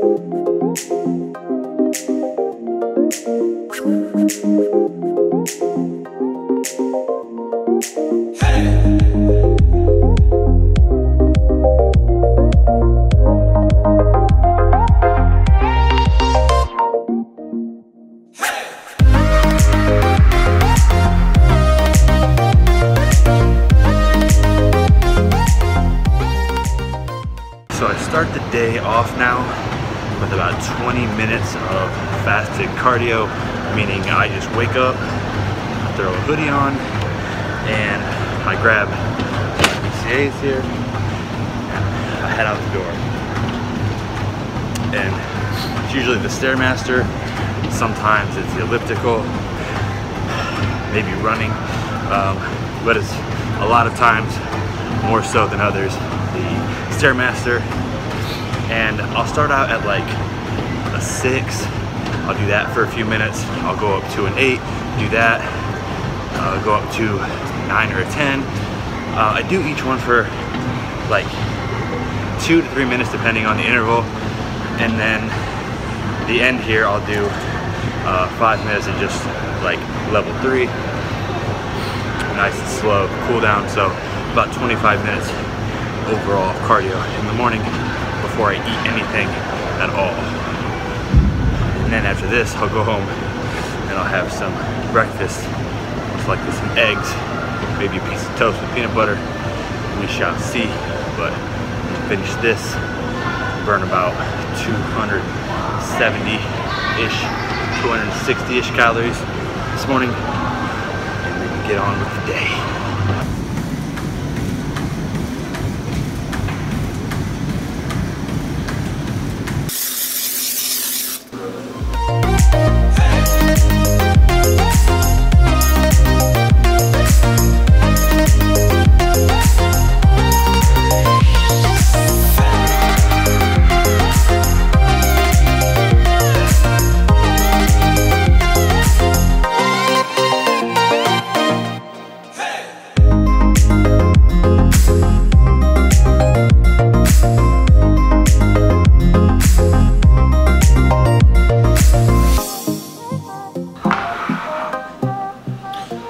So I start the day off now with about 20 minutes of fasted cardio, meaning I just wake up, throw a hoodie on, and I grab BCAAs here, and I head out the door. And it's usually the Stairmaster, sometimes it's the elliptical, maybe running, but it's a lot of times, more so than others, the Stairmaster. And I'll start out at like a 6. I'll do that for a few minutes. I'll go up to an 8, do that. Go up to 9 or a 10. I do each one for like 2 to 3 minutes depending on the interval. And then the end here I'll do 5 minutes of just like level 3. Nice and slow, cool down. So about 25 minutes overall cardio in the morning before I eat anything at all. And then after this, I'll go home and I'll have some breakfast. Most likely some eggs, maybe a piece of toast with peanut butter. We shall see, but finish this, burn about 270-ish, 260-ish calories this morning, and then get on with the day.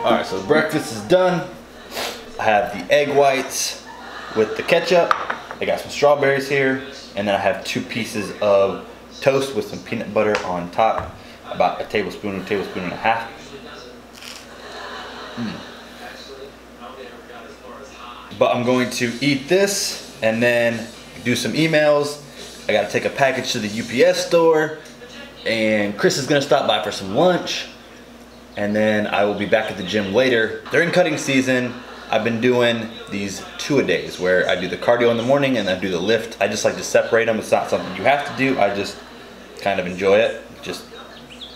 Alright, so breakfast is done. I have the egg whites with the ketchup. I got some strawberries here, and then I have 2 pieces of toast with some peanut butter on top. About a tablespoon and a half. But I'm going to eat this and then do some emails. I gotta take a package to the UPS store, and Chris is gonna stop by for some lunch. And then I will be back at the gym later. During cutting season, I've been doing these 2-a-days where I do the cardio in the morning and I do the lift. I just like to separate them. It's not something you have to do. I just kind of enjoy it. Just,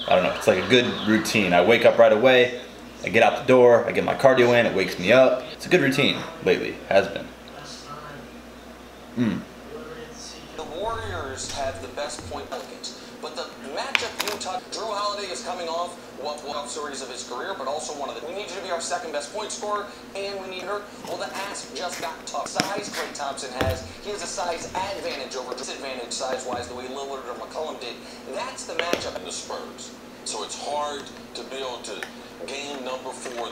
I don't know, it's like a good routine. I wake up right away, I get out the door, I get my cardio in, it wakes me up. It's a good routine lately, has been. The Warriors have the best point Pelicans, but the matchup Utah, Drew Holiday is coming off one series of his career, but also one of the. We need you to be our second best point scorer, and we need her. Well, the ask just got tough. Size Klay Thompson has. He has a size advantage over disadvantage size-wise, the way Lillard or McCollum did. That's the matchup in the Spurs. So it's hard to be able to gain number 4.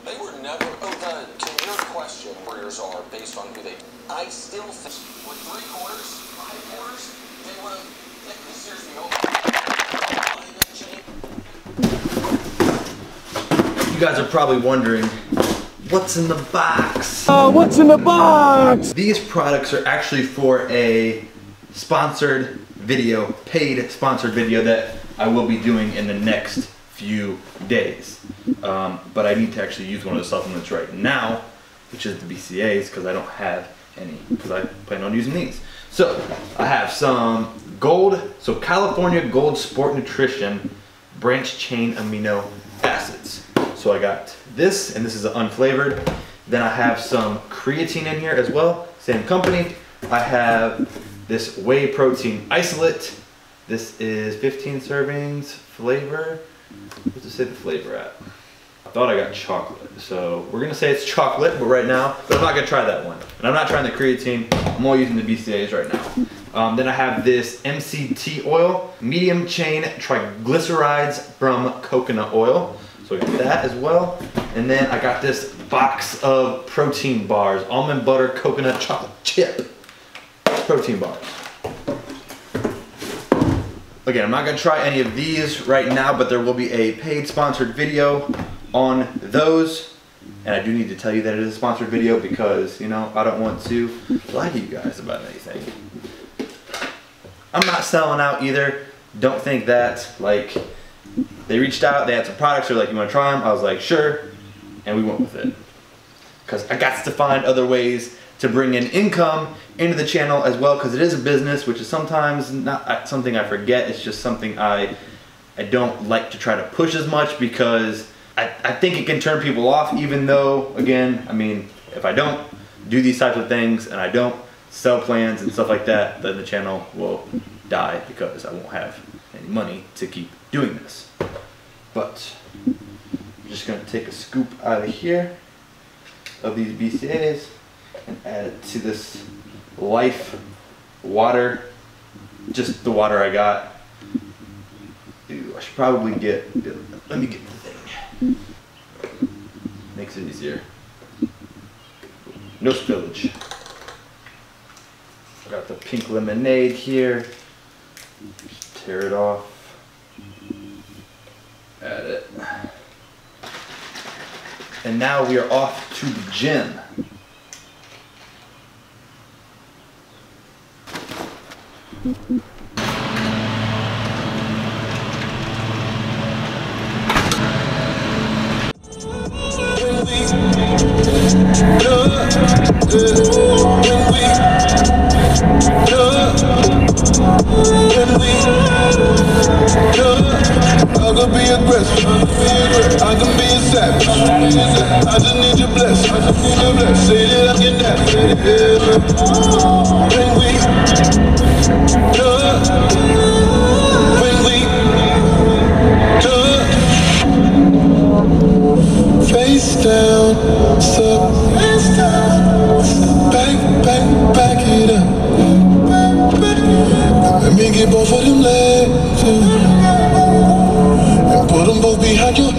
They were never. To your question, Warriors are based on who they. I still think with 3 quarters, 5 quarters, they would have taken this series over. You guys are probably wondering, what's in the box? What's in the box? These products are actually for a sponsored video, paid sponsored video that I will be doing in the next few days. But I need to actually use one of the supplements right now, which is the BCAAs, because I don't have any, because I plan on using these. So I have some Gold, so California Gold Sport Nutrition branched chain amino acids. So I got this, and this is unflavored. Then I have some creatine in here as well, same company. I have this whey protein isolate. This is 15 servings flavor. What's it say the flavor at? I thought I got chocolate, so we're gonna say it's chocolate, but right now, but I'm not gonna try that one. And I'm not trying the creatine, I'm only using the BCAAs right now. Then I have this MCT oil, medium chain triglycerides from coconut oil. So I got that as well. And then I got this box of protein bars, almond butter coconut chocolate chip protein bars. Again, I'm not gonna try any of these right now, but there will be a paid sponsored video on those. And I do need to tell you that it is a sponsored video because, you know, I don't want to lie to you guys about anything. I'm not selling out either. Don't think that. Like, they reached out, they had some products, they're like, you wanna try them? I was like, sure. And we went with it. Because I got to find other ways to bring in income into the channel as well, because it is a business, which is sometimes not something I forget. It's just something I don't like to try to push as much, because I think it can turn people off, even though, again, I mean, if I don't do these types of things and I don't sell plans and stuff like that, then the channel will die because I won't have any money to keep doing this. But I'm just gonna take a scoop out of here of these BCAAs and add it to this Life water, just the water I got. Ooh, I should probably get, let me get the thing. Makes it easier. No spillage. I got the pink lemonade here. Just tear it off. Add it. And now we are off to the gym. I can be aggressive, I can be a savage. I just need your blessing. Say that I can dance. When we face down, so back it up. Let me get both of them legs and put them both behind you.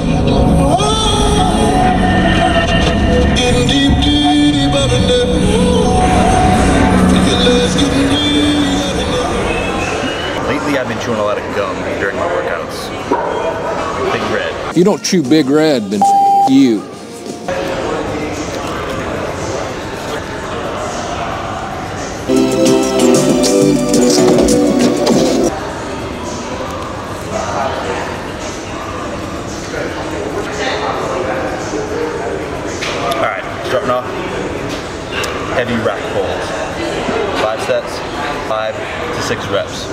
Getting deep up in there. Your legs getting deep up in there. Lately I've been chewing a lot of gum during my workouts. Big Red. If you don't chew Big Red, then you. Alright, starting off, heavy rack pulls. 5 sets, 5 to 6 reps.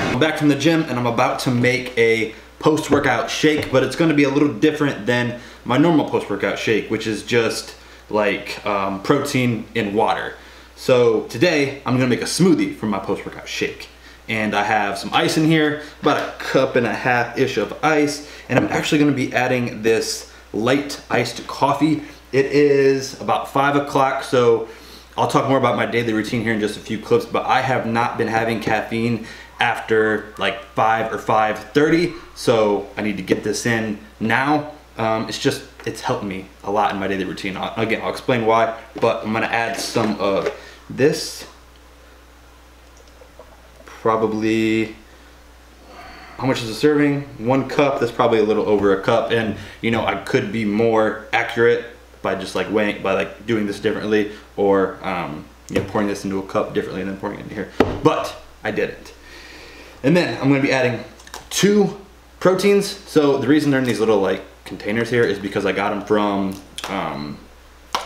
I'm back from the gym and I'm about to make a post-workout shake, but it's going to be a little different than my normal post-workout shake, which is just like protein in water. So today I'm going to make a smoothie for my post-workout shake. And I have some ice in here, about a cup and a half-ish of ice, and I'm actually going to be adding this light iced coffee. It is about 5 o'clock, so I'll talk more about my daily routine here in just a few clips, but I have not been having caffeine after like 5 or 5:30, so I need to get this in now. It's helped me a lot in my daily routine. Again, I'll explain why, but I'm gonna add some of this. Probably, how much is a serving? 1 cup. That's probably a little over a cup. And you know, I could be more accurate by just like weighing, by like doing this differently, or you know, pouring this into a cup differently and then pouring it into here. But I did it. And then I'm gonna be adding 2 proteins. So the reason they're in these little like containers here is because I got them from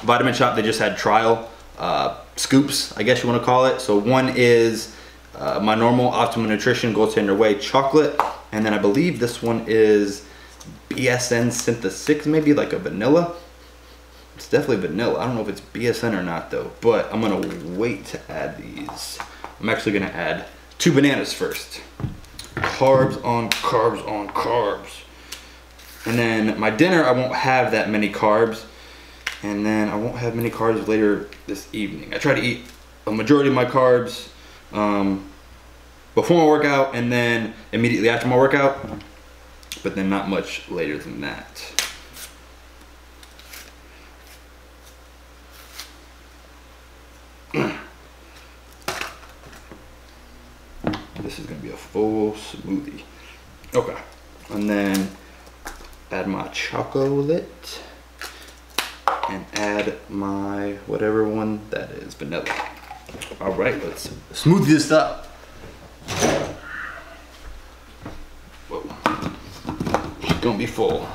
Vitamin Shoppe. They just had trial scoops, I guess you want to call it. So one is my normal Optimum Nutrition Gold Standard Whey chocolate, and then I believe this one is BSN Syntha 6, maybe like a vanilla. It's definitely vanilla. I don't know if it's BSN or not though, but I'm gonna wait to add these. I'm actually gonna add 2 bananas first. Carbs on carbs on carbs. And then my dinner, I won't have that many carbs. And then I won't have many carbs later this evening. I try to eat a majority of my carbs before my workout and then immediately after my workout, but then not much later than that. This is gonna be a full smoothie. Okay, and then add my chocolate and add my whatever one that is, vanilla. All right, let's smoothie this up. Whoa, it's gonna be full.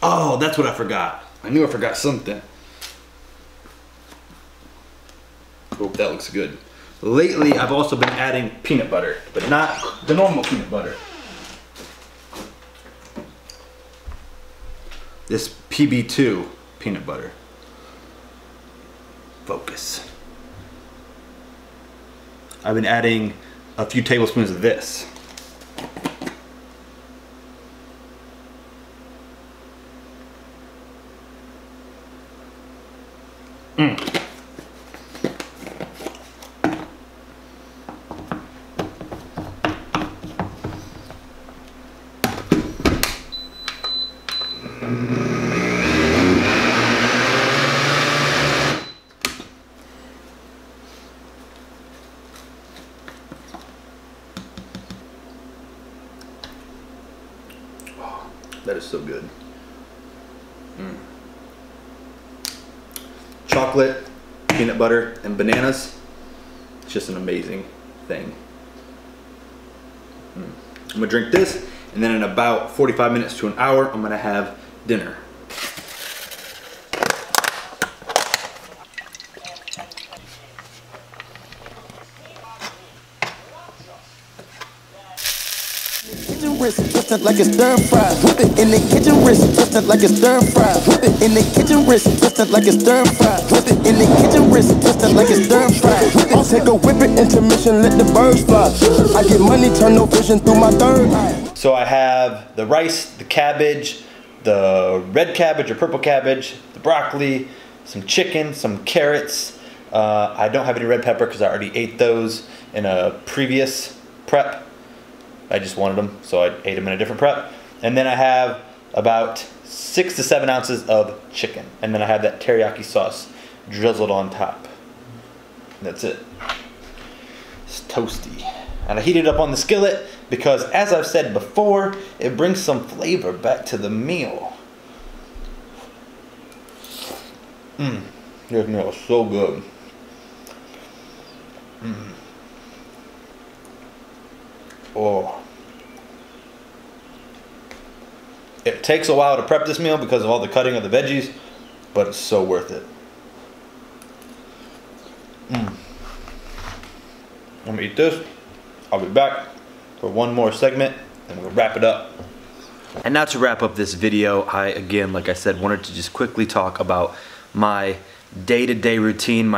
Oh, that's what I forgot. I knew I forgot something. Oh, that looks good. Lately, I've also been adding peanut butter, but not the normal peanut butter. This PB2 peanut butter. Focus. I've been adding a few tablespoons of this. That is so good. Chocolate, peanut butter, and bananas. It's just an amazing thing. I'm gonna drink this, and then in about 45 minutes to an hour, I'm gonna have dinner. Twisted like it's stir fry. Whip it in the kitchen, wrist twisted like it's stir fry. Whip it in the kitchen, wrist twisted like it's stir fry. Whip it in the kitchen, wrist twisted like it's stir fry. I'll take a whip it intermission, let the birds fly. I get money, turn no vision through my third eye. So I have the rice, the cabbage, the red cabbage or purple cabbage, the broccoli, some chicken, some carrots. I don't have any red pepper because I already ate those in a previous prep. I just wanted them, so I ate them in a different prep. And then I have about 6 to 7 ounces of chicken. And then I have that teriyaki sauce drizzled on top. And that's it. It's toasty. And I heat it up on the skillet because, as I've said before, it brings some flavor back to the meal. This meal is so good. Oh. It takes a while to prep this meal because of all the cutting of the veggies, but it's so worth it. I'm gonna eat this. I'll be back for one more segment and we'll wrap it up. And now to wrap up this video, I again, like I said, wanted to just quickly talk about my day-to-day routine,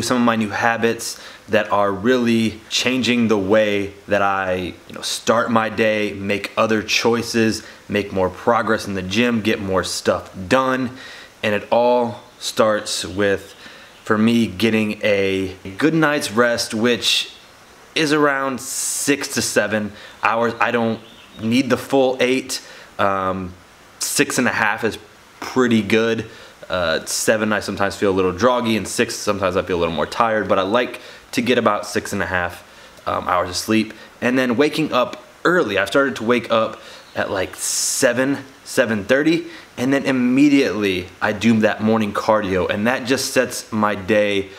some of my new habits that are really changing the way that I start my day, make other choices, make more progress in the gym, get more stuff done. And it all starts with for me getting a good night's rest, which is around 6 to 7 hours. I don't need the full 8. 6.5 is pretty good. 7 I sometimes feel a little droggy, and 6 sometimes I feel a little more tired, but I like to get about 6.5 hours of sleep. And then waking up early. I started to wake up at like 7:30, and then immediately I do that morning cardio, and that just sets my day.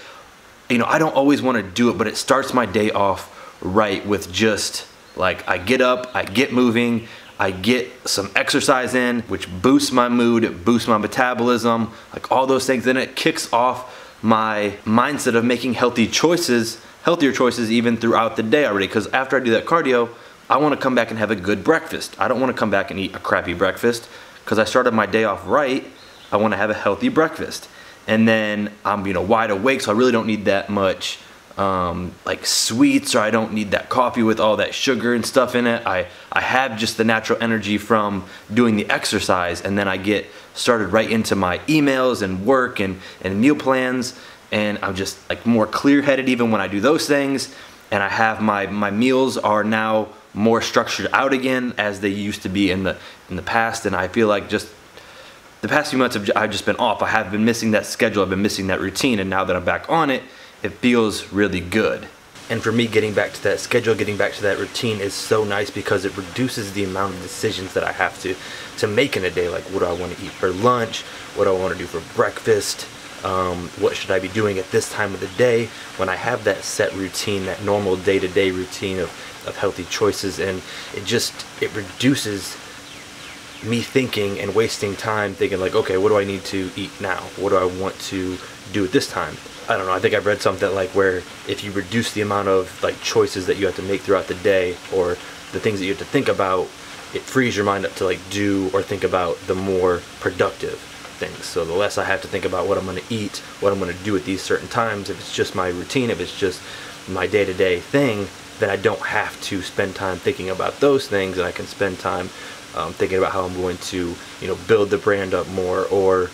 You know, I don't always want to do it, but it starts my day off right with just like, I get up, I get moving, I get some exercise in, which boosts my mood, it boosts my metabolism, like all those things. Then it kicks off my mindset of making healthier choices even throughout the day already. Because after I do that cardio, I want to come back and have a good breakfast. I don't want to come back and eat a crappy breakfast, because I started my day off right. I want to have a healthy breakfast. And then I'm, you know, wide awake, so I really don't need that much like sweets, or I don't need that coffee with all that sugar and stuff in it. I have just the natural energy from doing the exercise, and then I get started right into my emails and work and meal plans, and I'm just like more clear-headed even when I do those things. And I have my meals are now more structured out again as they used to be in the past. And I feel like just the past few months I've just been off. I have been missing that schedule, I've been missing that routine, and now that I'm back on it, it feels really good. And for me, getting back to that schedule, getting back to that routine is so nice, because it reduces the amount of decisions that I have to make in a day. Like, what do I want to eat for lunch? What do I want to do for breakfast? What should I be doing at this time of the day? When I have that set routine, that normal day-to-day routine of healthy choices, and it reduces me thinking and wasting time thinking like, okay, what do I need to eat now? What do I want to do at this time? I don't know, I think I've read something like where if you reduce the amount of like choices that you have to make throughout the day, or the things that you have to think about, it frees your mind up to like do or think about the more productive things. So the less I have to think about what I'm going to eat, what I'm going to do at these certain times, if it's just my routine, if it's just my day-to-day thing, then I don't have to spend time thinking about those things, and I can spend time thinking about how I'm going to, you know, build the brand up more, or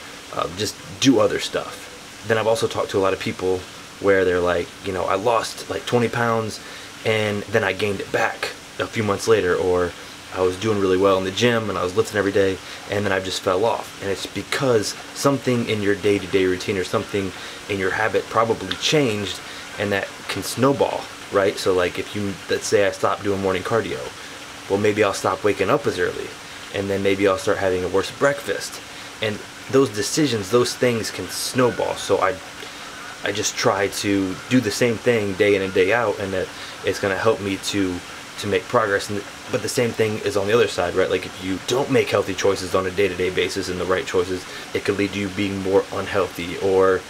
just do other stuff. Then I've also talked to a lot of people where they're like, you know, I lost like 20 pounds and then I gained it back a few months later, or I was doing really well in the gym and I was lifting every day, and then I just fell off. And it's because something in your day-to-day routine or something in your habit probably changed, and that can snowball, right? So like if you, let's say I stop doing morning cardio, well, maybe I'll stop waking up as early, and then maybe I'll start having a worse breakfast. And those decisions, those things can snowball. So I just try to do the same thing day in and day out, and that it's going to help me to make progress. But the same thing is on the other side, right? Like if you don't make healthy choices on a day-to-day basis and the right choices, it could lead to you being more unhealthy, or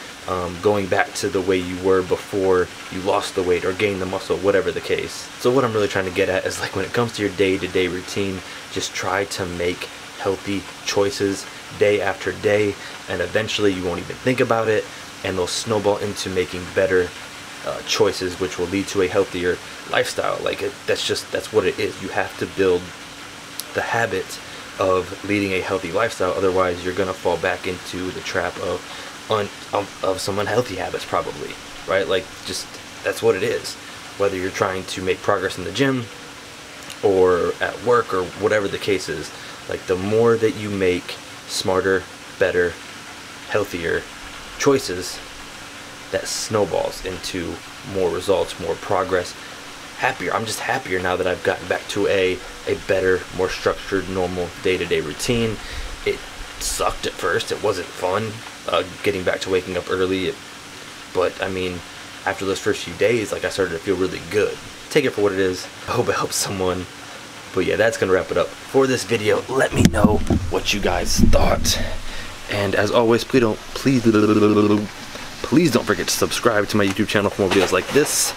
going back to the way you were before you lost the weight or gained the muscle, whatever the case. So what I'm really trying to get at is, like, when it comes to your day-to-day routine, just try to make healthy choices day after day, and eventually you won't even think about it, and they'll snowball into making better choices, which will lead to a healthier lifestyle. Like that's what it is. You have to build the habit of leading a healthy lifestyle, otherwise you're gonna fall back into the trap of some unhealthy habits, probably, right? Like, just that's what it is. Whether you're trying to make progress in the gym or at work or whatever the case is, like, the more that you make smarter, better, healthier choices, that snowballs into more results, more progress, happier. I'm just happier now that I've gotten back to a better, more structured, normal day-to-day routine. It sucked at first. It wasn't fun getting back to waking up early, but I mean, after those first few days, like, I started to feel really good. Take it for what it is. I hope it helps someone. But yeah, that's gonna wrap it up for this video. Let me know what you guys thought, and as always, please don't forget to subscribe to my YouTube channel for more videos like this,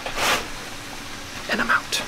and I'm out.